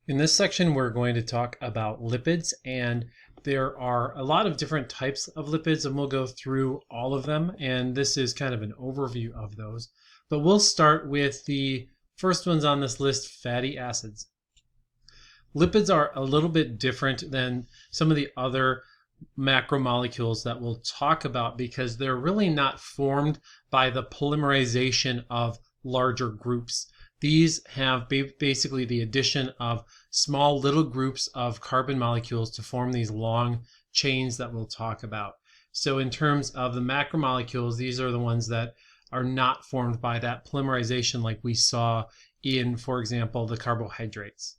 In this section, we're going to talk about lipids, and there are a lot of different types of lipids, and we'll go through all of them, and this is kind of an overview of those. But we'll start with the first ones on this list, fatty acids. Lipids are a little bit different than some of the other macromolecules that we'll talk about because they're really not formed by the polymerization of larger groups. These have basically the addition of small little groups of carbon molecules to form these long chains that we'll talk about. So in terms of the macromolecules, these are the ones that are not formed by that polymerization like we saw in, for example, the carbohydrates.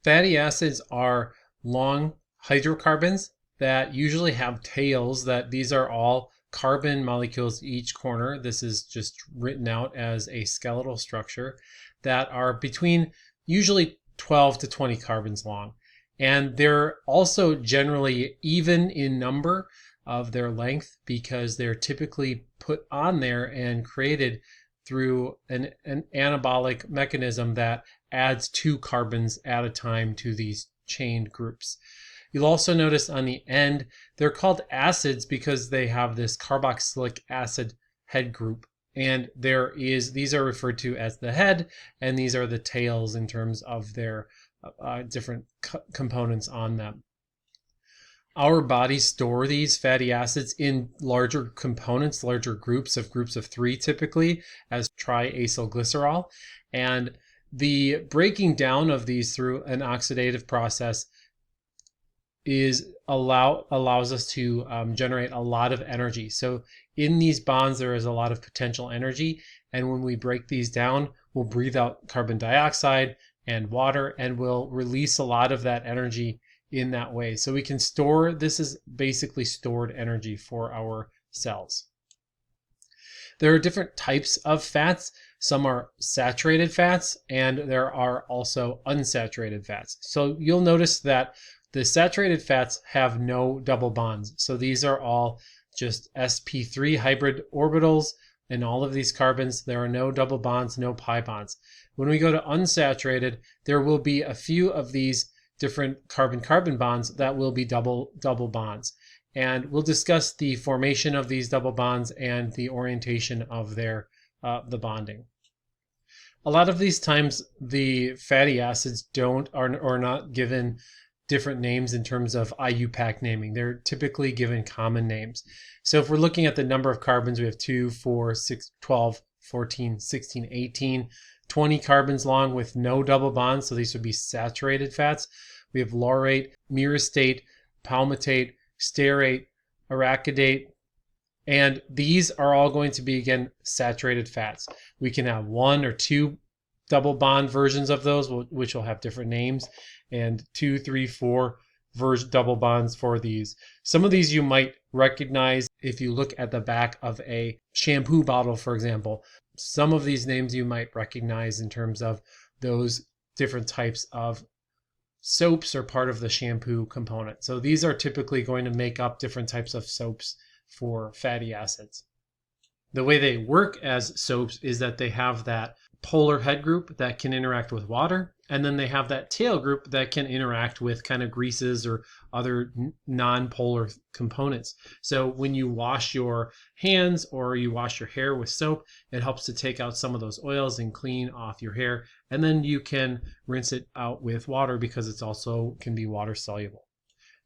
Fatty acids are long hydrocarbons that usually have tails. That these are all carbon molecules each corner. This is just written out as a skeletal structure that are between usually 12 to 20 carbons long. And they're also generally even in number of their length because they're typically put on there and created through an anabolic mechanism that adds 2 carbons at a time to these chained groups. You'll also notice on the end, they're called acids because they have this carboxylic acid head group. And these are referred to as the head, and these are the tails in terms of their different components on them. Our bodies store these fatty acids in larger components, larger groups of 3 typically, as triacylglycerol. And the breaking down of these through an oxidative process allows us to generate a lot of energy. So in these bonds, there is a lot of potential energy. And when we break these down, we'll breathe out carbon dioxide and water, and we'll release a lot of that energy in that way. So we can store, this is basically stored energy for our cells. There are different types of fats. Some are saturated fats, and there are also unsaturated fats. So you'll notice that the saturated fats have no double bonds. So these are all just sp3 hybrid orbitals in all of these carbons. There are no double bonds, no pi bonds. When we go to unsaturated, there will be a few of these different carbon-carbon bonds that will be double bonds. And we'll discuss the formation of these double bonds and the orientation of the bonding. A lot of these times, the fatty acids are not given different names in terms of IUPAC naming. They're typically given common names. So if we're looking at the number of carbons, we have 2, 4, 6, 12, 14, 16, 18, 20 carbons long with no double bonds. So these would be saturated fats. We have laurate, myristate, palmitate, stearate, arachidate, and these are all going to be, again, saturated fats. We can have 1 or 2 double bond versions of those, which will have different names, and 2, 3, 4 double bonds for these. Some of these you might recognize if you look at the back of a shampoo bottle, for example. Some of these names you might recognize in terms of those different types of soaps are part of the shampoo component. So these are typically going to make up different types of soaps for fatty acids. The way they work as soaps is that they have that polar head group that can interact with water, and then they have that tail group that can interact with kind of greases or other non-polar components. So when you wash your hands or you wash your hair with soap, it helps to take out some of those oils and clean off your hair, and then you can rinse it out with water because it's also can be water soluble.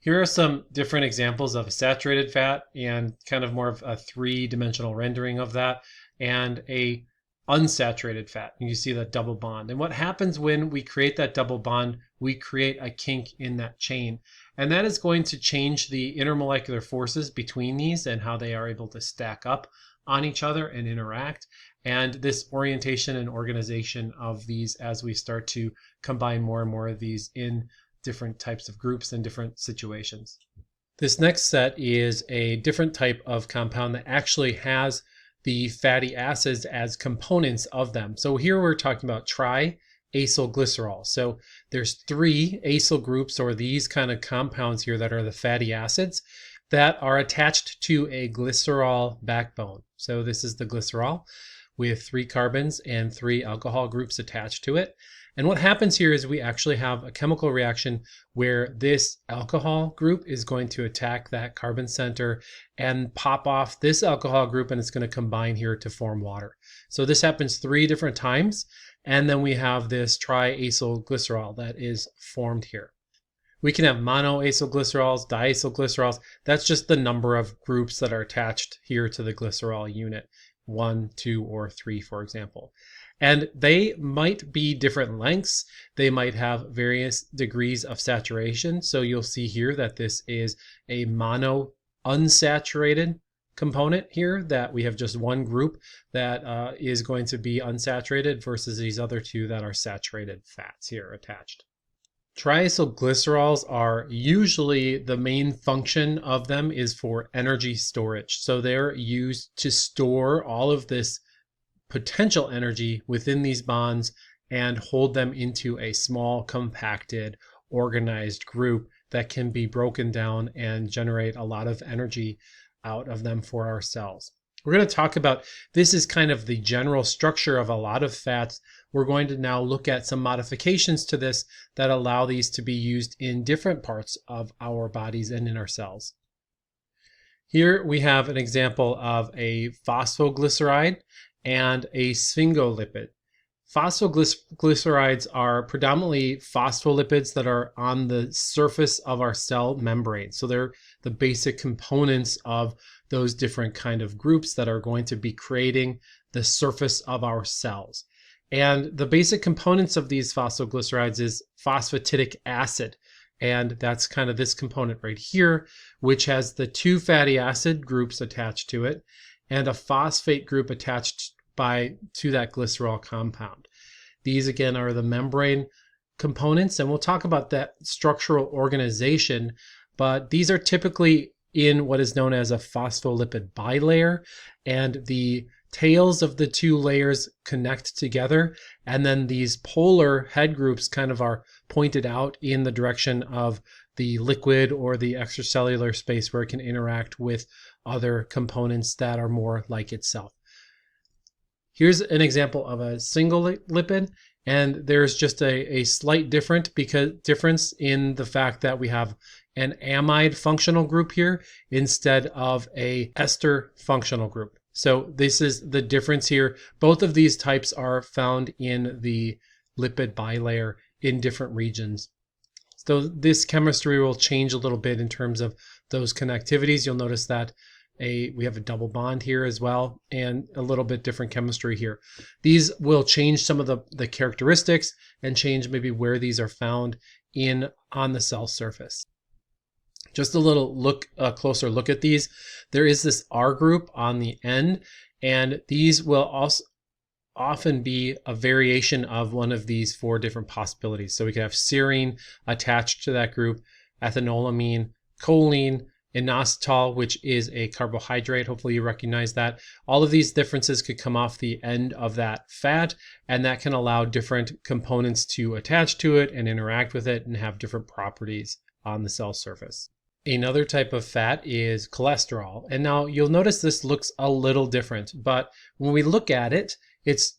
Here are some different examples of a saturated fat and kind of more of a 3-dimensional rendering of that, and a unsaturated fat. You see that double bond. And what happens when we create that double bond, we create a kink in that chain. And that is going to change the intermolecular forces between these and how they are able to stack up on each other and interact. And this orientation and organization of these as we start to combine more and more of these in different types of groups and different situations. This next set is a different type of compound that actually has the fatty acids as components of them. So here we're talking about triacylglycerol. So there's 3 acyl groups, or these kind of compounds here that are the fatty acids that are attached to a glycerol backbone. So this is the glycerol with 3 carbons and 3 alcohol groups attached to it. And what happens here is we actually have a chemical reaction where this alcohol group is going to attack that carbon center and pop off this alcohol group, and it's going to combine here to form water. So this happens 3 different times, and then we have this triacylglycerol that is formed here. We can have monoacylglycerols, diacylglycerols. That's just the number of groups that are attached here to the glycerol unit, 1, 2, or 3, for example. And they might be different lengths. They might have various degrees of saturation. So you'll see here that this is a mono unsaturated component here, that we have just one group that is going to be unsaturated versus these other 2 that are saturated fats here attached. Triacylglycerols are usually, the main function of them is for energy storage. So they're used to store all of this potential energy within these bonds and hold them into a small, compacted, organized group that can be broken down and generate a lot of energy out of them for our cells. We're going to talk about, this is kind of the general structure of a lot of fats. We're going to now look at some modifications to this that allow these to be used in different parts of our bodies and in our cells. Here we have an example of a phosphoglyceride and a sphingolipid. Phosphoglycerides are predominantly phospholipids that are on the surface of our cell membrane. So they're the basic components of those different kind of groups that are going to be creating the surface of our cells. And the basic components of these phosphoglycerides is phosphatidic acid. And that's kind of this component right here, which has the 2 fatty acid groups attached to it and a phosphate group attached to that glycerol compound. These again are the membrane components, and we'll talk about that structural organization, but these are typically in what is known as a phospholipid bilayer, and the tails of the 2 layers connect together, and then these polar head groups kind of are pointed out in the direction of the liquid or the extracellular space where it can interact with other components that are more like itself. Here's an example of a single lipid, and there's just a slight difference in the fact that we have an amide functional group here instead of a ester functional group. So this is the difference here. Both of these types are found in the lipid bilayer in different regions. So this chemistry will change a little bit in terms of those connectivities. You'll notice that we have a double bond here as well, and a little bit different chemistry here. These will change some of the characteristics and change maybe where these are found on the cell surface. Just a little closer look at these. There is this R group on the end, and these will also often be a variation of one of these 4 different possibilities. So we could have serine attached to that group, ethanolamine, choline, inositol, which is a carbohydrate. Hopefully you recognize that. All of these differences could come off the end of that fat, and that can allow different components to attach to it and interact with it and have different properties on the cell surface. Another type of fat is cholesterol. And now you'll notice this looks a little different, but when we look at it, it's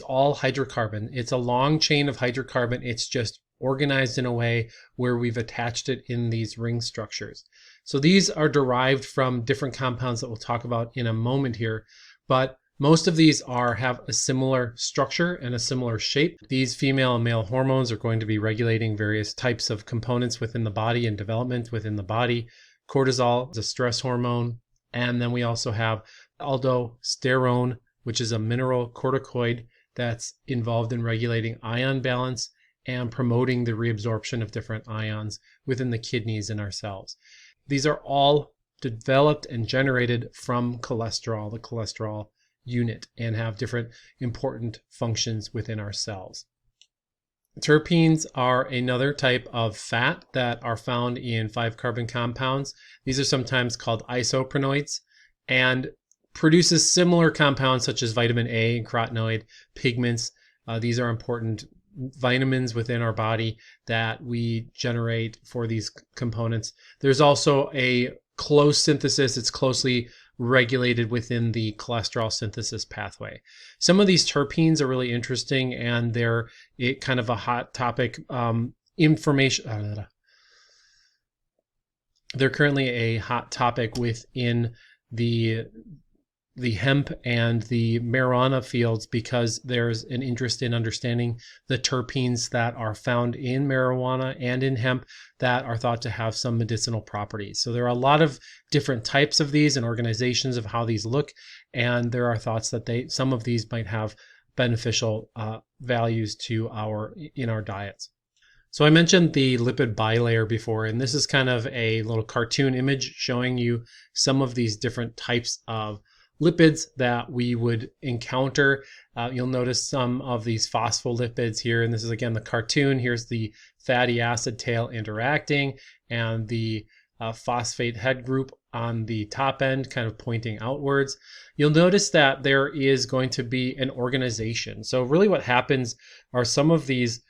all hydrocarbon. It's a long chain of hydrocarbon. It's just organized in a way where we've attached it in these ring structures. So these are derived from different compounds that we'll talk about in a moment here, but most of these have a similar structure and a similar shape. These female and male hormones are going to be regulating various types of components within the body and development within the body. Cortisol is a stress hormone. And then we also have aldosterone, which is a mineral corticoid that's involved in regulating ion balance and promoting the reabsorption of different ions within the kidneys in our cells. These are all developed and generated from cholesterol, the cholesterol unit, and have different important functions within our cells. Terpenes are another type of fat that are found in 5-carbon compounds. These are sometimes called isoprenoids and produces similar compounds such as vitamin A and carotenoid pigments. These are important vitamins within our body that we generate for these components. There's also a close synthesis. It's closely regulated within the cholesterol synthesis pathway. Some of these terpenes are really interesting, and they're kind of a hot topic information. They're currently a hot topic within the hemp and the marijuana fields because there's an interest in understanding the terpenes that are found in marijuana and in hemp that are thought to have some medicinal properties. So there are a lot of different types of these and organizations of how these look, and there are thoughts that some of these might have beneficial values to in our diets. So I mentioned the lipid bilayer before, and this is kind of a little cartoon image showing you some of these different types of lipids that we would encounter. You'll notice some of these phospholipids here, and this is again the cartoon. Here's the fatty acid tail interacting, and the phosphate head group on the top end kind of pointing outwards. You'll notice that there is going to be an organization. So really what happens are some of these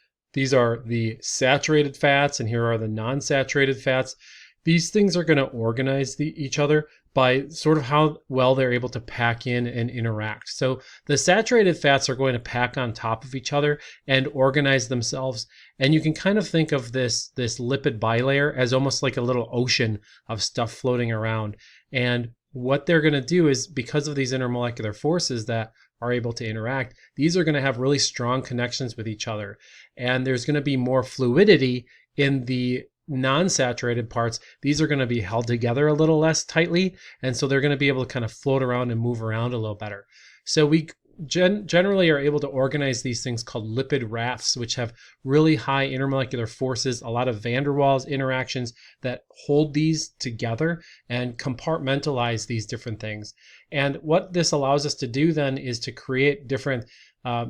are the saturated fats, and here are the non-saturated fats. These things are going to organize each other by sort of how well they're able to pack in and interact. So the saturated fats are going to pack on top of each other and organize themselves. And you can kind of think of this lipid bilayer as almost like a little ocean of stuff floating around. And what they're going to do is, because of these intermolecular forces that are able to interact, these are going to have really strong connections with each other. And there's going to be more fluidity in the non-saturated parts. These are going to be held together a little less tightly, and so they're going to be able to kind of float around and move around a little better. So we generally are able to organize these things called lipid rafts, which have really high intermolecular forces, a lot of van der Waals interactions that hold these together and compartmentalize these different things. And what this allows us to do then is to create different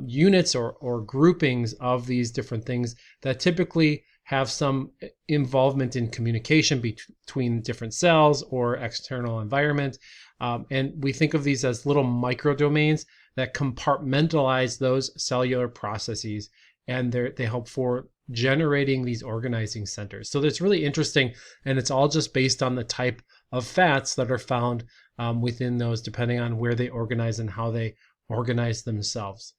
units or groupings of these different things that typically have some involvement in communication between different cells or external environment. And we think of these as little microdomains that compartmentalize those cellular processes, and they help for generating these organizing centers. So that's really interesting, and it's all just based on the type of fats that are found within those, depending on where they organize and how they organize themselves.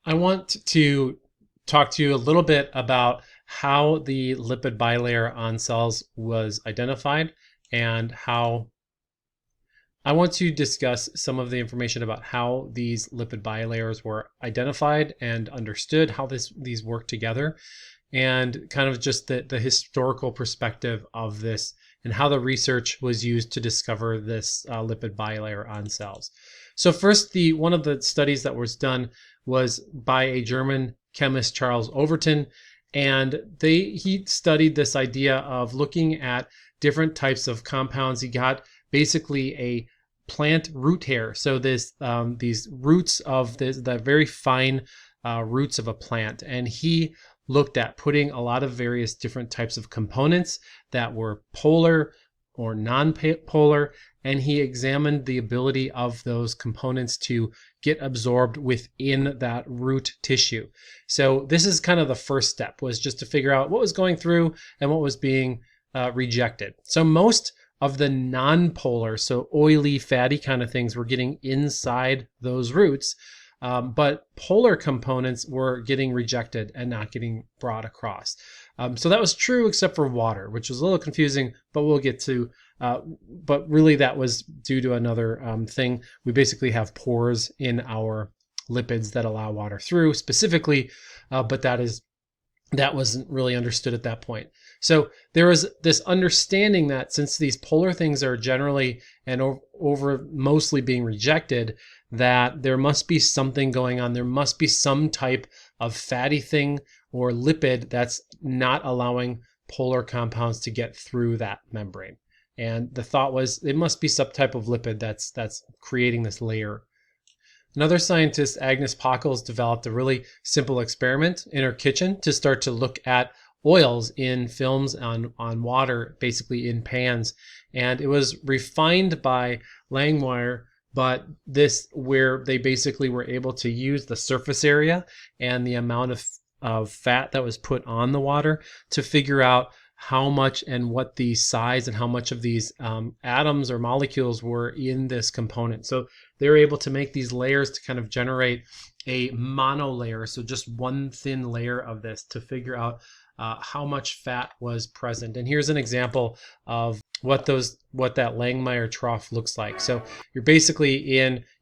I want to talk to you a little bit about how the lipid bilayer on cells was identified, and how I want to discuss some of the information about how these lipid bilayers were identified and understood, how these work together, and kind of just the historical perspective of this and how the research was used to discover this lipid bilayer on cells. So first, one of the studies that was done was by a German chemist, Charles Overton, and he studied this idea of looking at different types of compounds. He got basically a plant root hair, so these roots of the very fine roots of a plant, and he looked at putting a lot of various different types of components that were polar or non-polar, and he examined the ability of those components to get absorbed within that root tissue. So this is kind of the first step, was just to figure out what was going through and what was being rejected. So most of the non-polar, so oily, fatty kind of things were getting inside those roots, but polar components were getting rejected and not getting brought across. So that was true except for water, which was a little confusing, but we'll get to. But really that was due to another thing. We basically have pores in our lipids that allow water through specifically, but that wasn't really understood at that point. So there was this understanding that since these polar things are generally and over mostly being rejected, that there must be something going on. There must be some type of fatty thing or lipid that's not allowing polar compounds to get through that membrane. And the thought was it must be some type of lipid that's creating this layer. Another scientist, Agnes Pockels, developed a really simple experiment in her kitchen to start to look at oils in films on water, basically in pans. And it was refined by Langmuir, but where they basically were able to use the surface area and the amount of fat that was put on the water to figure out how much and what the size and how much of these atoms or molecules were in this component. So they're able to make these layers to kind of generate a monolayer, so just one thin layer of this to figure out how much fat was present. And here's an example of what that Langmuir trough looks like. So you're basically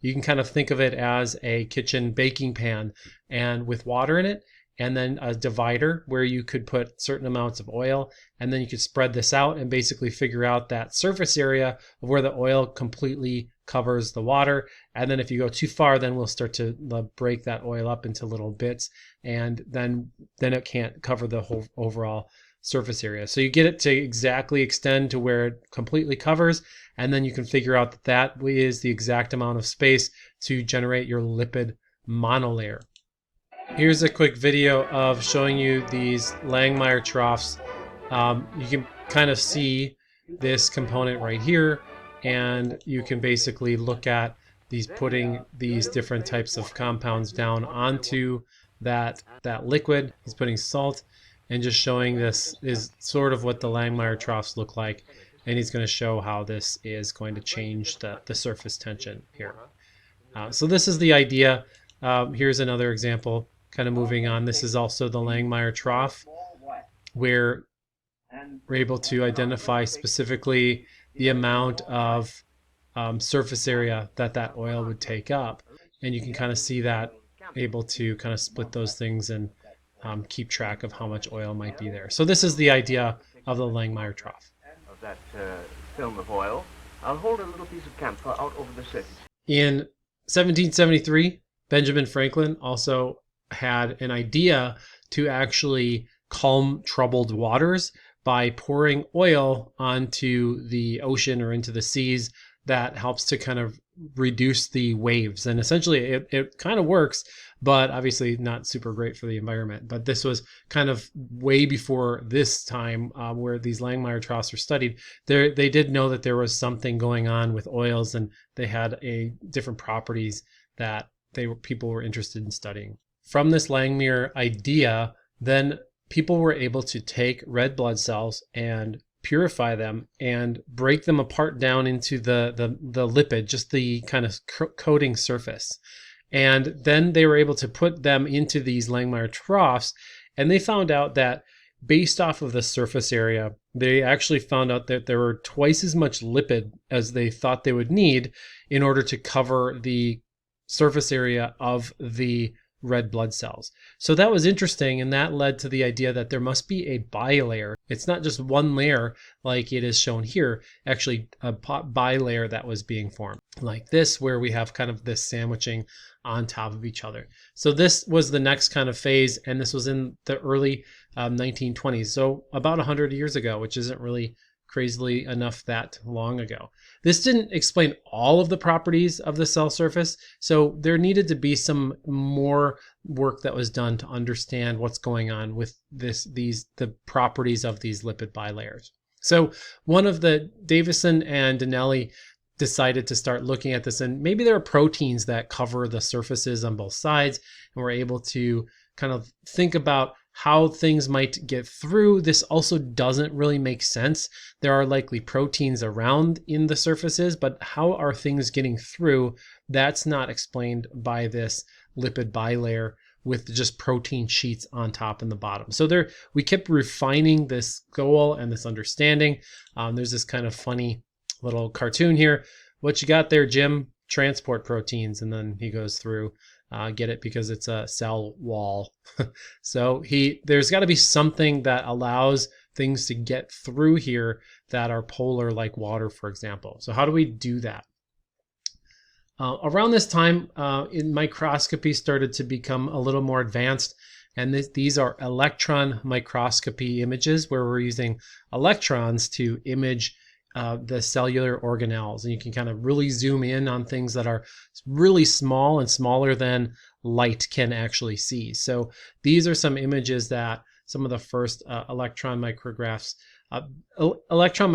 you can kind of think of it as a kitchen baking pan, and with water in it, and then a divider where you could put certain amounts of oil, and then you could spread this out and basically figure out that surface area of where the oil completely covers the water. And then if you go too far, then we'll start to break that oil up into little bits, and then it can't cover the whole overall surface area. So you get it to exactly extend to where it completely covers, and then you can figure out that that is the exact amount of space to generate your lipid monolayer. Here's a quick video of showing you these Langmuir troughs. You can kind of see this component right here, and you can basically look at putting these different types of compounds down onto that liquid. He's putting salt, and just showing this is sort of what the Langmuir troughs look like, and he's going to show how this is going to change the surface tension here. So this is the idea. Here's another example. Kind of moving on, this is also the Langmuir trough, where we're able to identify specifically the amount of surface area that oil would take up, and you can kind of see that, able to kind of split those things and keep track of how much oil might be there. So this is the idea of the Langmuir trough. Of that film of oil, I'll hold a little piece of camphor out over the surface. In 1773, Benjamin Franklin also had an idea to actually calm troubled waters by pouring oil onto the ocean or into the seas. That helps to kind of reduce the waves, and essentially it kind of works, but obviously not super great for the environment. But this was kind of way before this time where these Langmuir troughs were studied. They did know that there was something going on with oils, and they had different properties that people were interested in studying. From this Langmuir idea, then people were able to take red blood cells and purify them and break them apart down into the lipid, just the kind of coating surface. And then they were able to put them into these Langmuir troughs, and they found out that based off of the surface area, they actually found out that there were twice as much lipid as they thought they would need in order to cover the surface area of the red blood cells. So that was interesting, and that led to the idea that there must be a bilayer. It's not just one layer like it is shown here, actually a bilayer that was being formed like this, where we have kind of this sandwiching on top of each other. So this was the next kind of phase, and this was in the early 1920s, so about 100 years ago, which isn't really crazily enough that long ago. This didn't explain all of the properties of the cell surface, so there needed to be some more work that was done to understand what's going on with the properties of these lipid bilayers. So Davison and Donnelly decided to start looking at this, and maybe there are proteins that cover the surfaces on both sides, and we're able to kind of think about how things might get through. This also doesn't really make sense. There are likely proteins around in the surfaces, but how are things getting through? That's not explained by this lipid bilayer with just protein sheets on top and the bottom. So we kept refining this goal and this understanding. There's this kind of funny little cartoon here. What you got there, Jim? Transport proteins. And then he goes through, get it, because it's a cell wall. So there's got to be something that allows things to get through here that are polar, like water, for example. So how do we do that? Around this time, in microscopy started to become a little more advanced, and these are electron microscopy images, where we're using electrons to image the cellular organelles, and you can kind of really zoom in on things that are really small and smaller than light can actually see. So these are some images that some of the first electron micrographs. Electron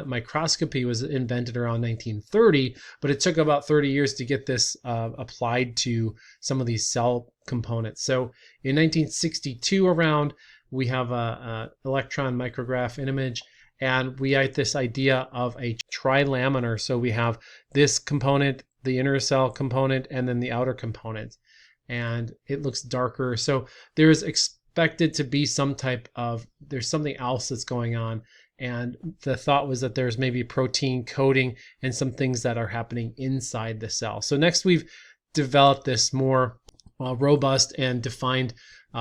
microscopy was invented around 1930, but it took about 30 years to get this applied to some of these cell components. So in 1962 around, we have a electron micrograph image, and we have this idea of a trilaminar. So we have this component, the inner cell component, and then the outer component, and it looks darker. So there is expected to be there's something else that's going on. And the thought was that there's maybe protein coding and some things that are happening inside the cell. So next we've developed this more robust and defined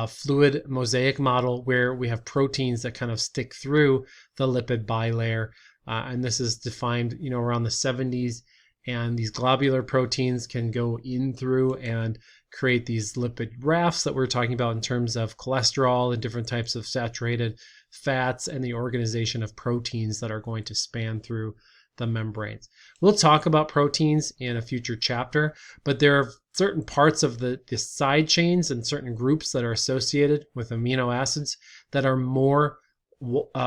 fluid mosaic model where we have proteins that kind of stick through the lipid bilayer. And this is defined, around the 70s. And these globular proteins can go in through and create these lipid rafts that we're talking about in terms of cholesterol and different types of saturated fats and the organization of proteins that are going to span through the membranes. We'll talk about proteins in a future chapter, but there are certain parts of the side chains and certain groups that are associated with amino acids that are more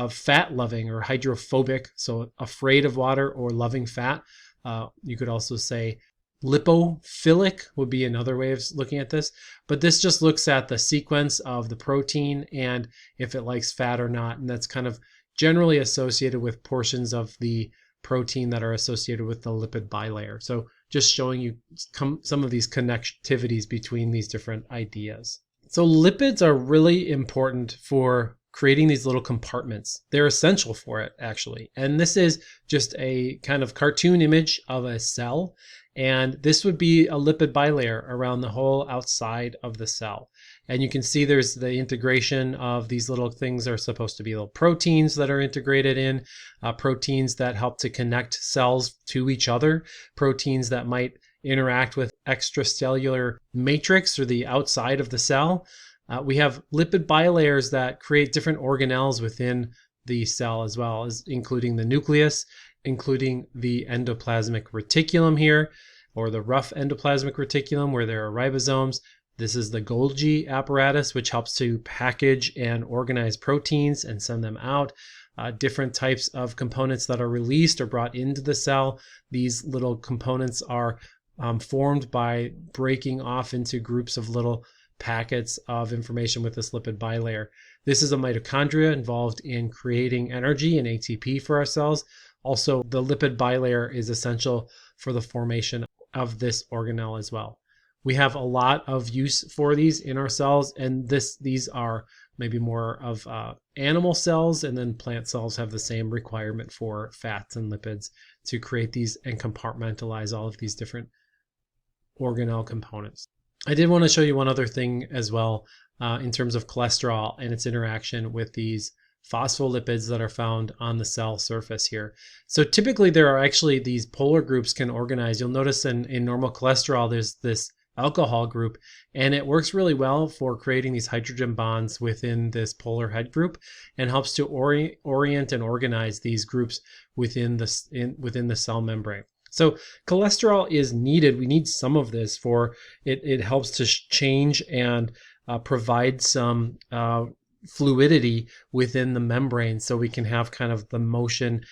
fat loving or hydrophobic, so afraid of water or loving fat. You could also say lipophilic would be another way of looking at this, but this just looks at the sequence of the protein and if it likes fat or not, and that's kind of generally associated with portions of the protein that are associated with the lipid bilayer. So just showing you some of these connectivities between these different ideas. So lipids are really important for creating these little compartments. They're essential for it, actually. And this is just a kind of cartoon image of a cell. And this would be a lipid bilayer around the whole outside of the cell. And you can see there's the integration of these little things that are supposed to be little proteins that are integrated in, proteins that help to connect cells to each other, proteins that might interact with extracellular matrix or the outside of the cell. We have lipid bilayers that create different organelles within the cell as well, as including the nucleus, including the endoplasmic reticulum here, or the rough endoplasmic reticulum where there are ribosomes. This is the Golgi apparatus, which helps to package and organize proteins and send them out. Different types of components that are released or brought into the cell. These little components are formed by breaking off into groups of little packets of information with this lipid bilayer. This is a mitochondria involved in creating energy and ATP for our cells. Also, the lipid bilayer is essential for the formation of this organelle as well. We have a lot of use for these in our cells, and these are maybe more of animal cells, and then plant cells have the same requirement for fats and lipids to create these and compartmentalize all of these different organelle components. I did want to show you one other thing as well in terms of cholesterol and its interaction with these phospholipids that are found on the cell surface here. So typically there are actually these polar groups can organize. You'll notice in normal cholesterol there's this alcohol group, and it works really well for creating these hydrogen bonds within this polar head group and helps to orient and organize these groups within the cell membrane. So cholesterol is needed. We need some of this for it. It helps to change and provide some fluidity within the membrane, so we can have kind of the motion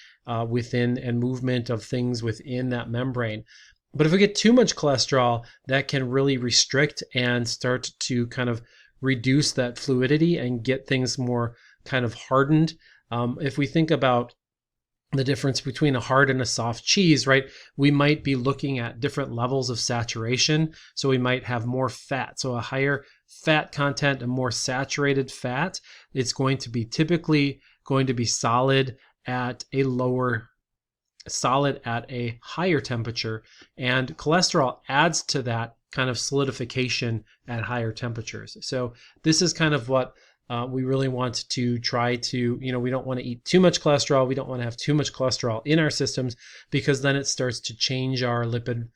within and movement of things within that membrane. But if we get too much cholesterol, that can really restrict and start to kind of reduce that fluidity and get things more kind of hardened. If we think about the difference between a hard and a soft cheese, right? We might be looking at different levels of saturation. So we might have more fat. So a higher fat content, a more saturated fat, it's going to be typically going to be solid at a higher temperature. And cholesterol adds to that kind of solidification at higher temperatures. So this is kind of what we really want to try to, we don't want to eat too much cholesterol. We don't want to have too much cholesterol in our systems, because then it starts to change our lipid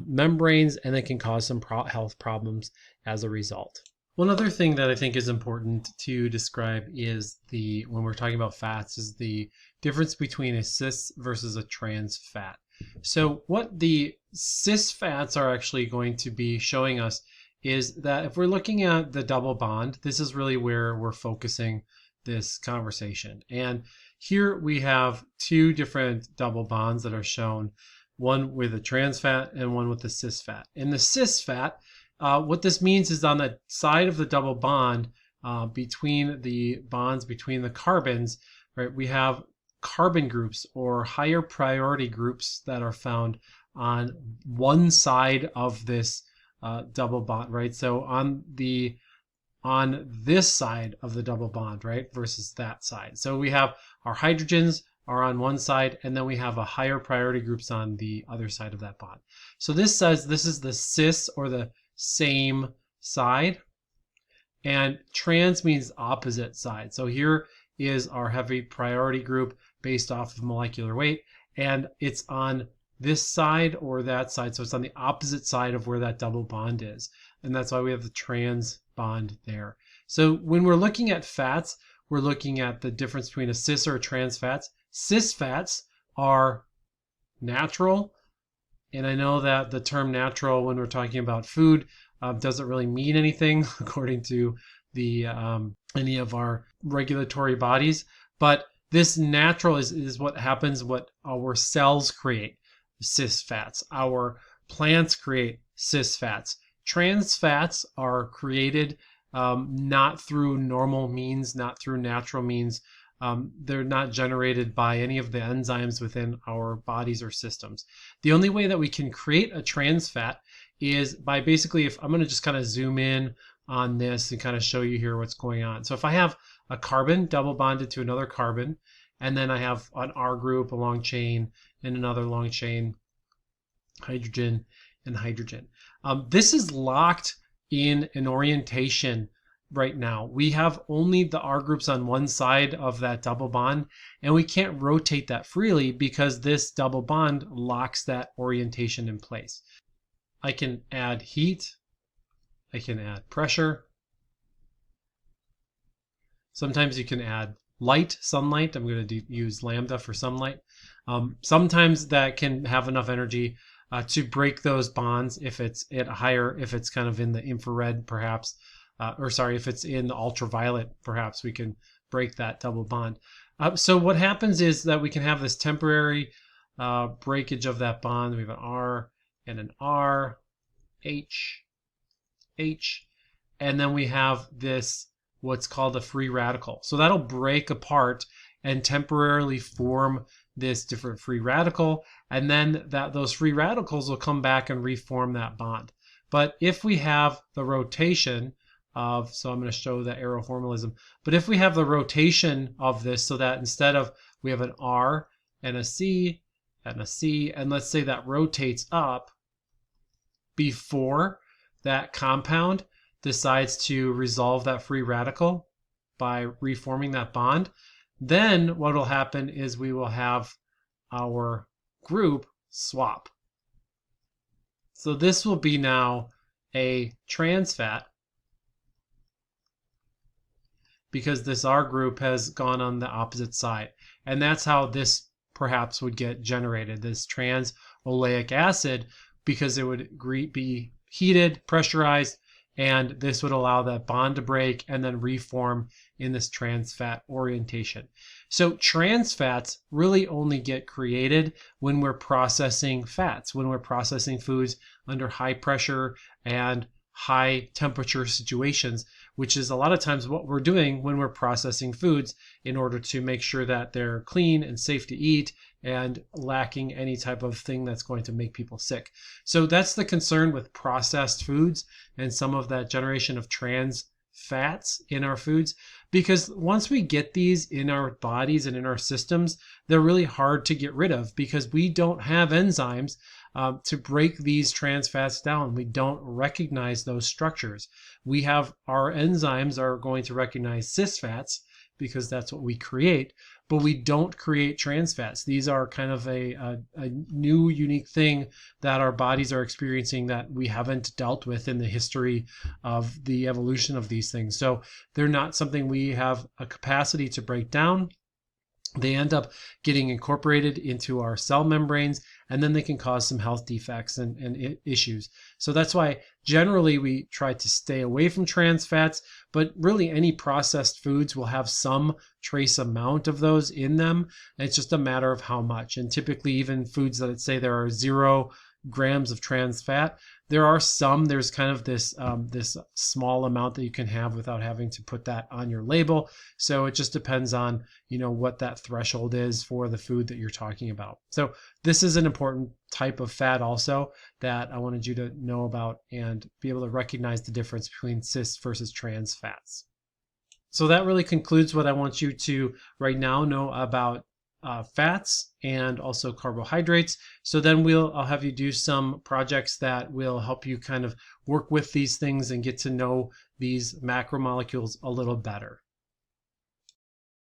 membranes, and it can cause some health problems as a result. One other thing that I think is important to describe is when we're talking about fats, is the difference between a cis versus a trans fat. So what the cis fats are actually going to be showing us is that if we're looking at the double bond, this is really where we're focusing this conversation. And here we have two different double bonds that are shown, one with a trans fat and one with a cis fat. In the cis fat, what this means is on the side of the double bond, between the bonds between the carbons, right, we have carbon groups or higher priority groups that are found on one side of this double bond, right? So on this side of the double bond, right, versus that side. So we have our hydrogens are on one side, and then we have a higher priority groups on the other side of that bond. So this says this is the cis or the same side, and trans means opposite side. So here is our heavy priority group based off of molecular weight, and it's on this side or that side. So it's on the opposite side of where that double bond is. And that's why we have the trans bond there. So when we're looking at fats, we're looking at the difference between a cis or a trans fats. Cis fats are natural. And I know that the term natural when we're talking about food doesn't really mean anything according to the any of our regulatory bodies. But this natural is what happens, what our cells create, cis fats. Our plants create cis fats. Trans fats are created not through normal means, not through natural means. They're not generated by any of the enzymes within our bodies or systems. The only way that we can create a trans fat is by basically, if I'm going to just kind of zoom in on this and kind of show you here what's going on. So if I have a carbon double bonded to another carbon, and then I have an R group, a long chain, and another long chain, hydrogen and hydrogen. This is locked in an orientation right now. We have only the R groups on one side of that double bond, and we can't rotate that freely because this double bond locks that orientation in place. I can add heat. I can add pressure. Sometimes you can add light, sunlight. I'm going to use lambda for sunlight. Sometimes that can have enough energy to break those bonds if it's at higher, if it's kind of in the infrared perhaps, if it's in the ultraviolet, perhaps we can break that double bond. So what happens is that we can have this temporary breakage of that bond. We have an R and an R, H, H, and then we have this what's called a free radical. So that'll break apart and temporarily form this different free radical, and then those free radicals will come back and reform that bond. But if we have the rotation of, so I'm going to show the arrow formalism, but if we have the rotation of this so that instead of we have an R and a C and a C, and let's say that rotates up before that compound decides to resolve that free radical by reforming that bond, then what will happen is we will have our group swap. So this will be now a trans fat because this R group has gone on the opposite side. And that's how this perhaps would get generated, this trans oleic acid, because it would be heated, pressurized, and this would allow that bond to break and then reform in this trans fat orientation. So trans fats really only get created when we're processing fats, when we're processing foods under high pressure and high temperature situations, which is a lot of times what we're doing when we're processing foods in order to make sure that they're clean and safe to eat and lacking any type of thing that's going to make people sick. So that's the concern with processed foods and some of that generation of trans fats in our foods, because once we get these in our bodies and in our systems, they're really hard to get rid of because we don't have enzymes to break these trans fats down. We don't recognize those structures. We have our enzymes are going to recognize cis fats because that's what we create, but we don't create trans fats. These are kind of a new, unique thing that our bodies are experiencing that we haven't dealt with in the history of the evolution of these things. So they're not something we have a capacity to break down. They end up getting incorporated into our cell membranes, and then they can cause some health defects and issues. So that's why generally we try to stay away from trans fats, but really any processed foods will have some trace amount of those in them. And it's just a matter of how much. And typically even foods that say there are 0 grams of trans fat, There are some, there's kind of this small amount that you can have without having to put that on your label. So it just depends on, what that threshold is for the food that you're talking about. So this is an important type of fat also that I wanted you to know about and be able to recognize the difference between cis versus trans fats. So that really concludes what I want you to right now know about fats and also carbohydrates. So then I'll have you do some projects that will help you kind of work with these things and get to know these macromolecules a little better.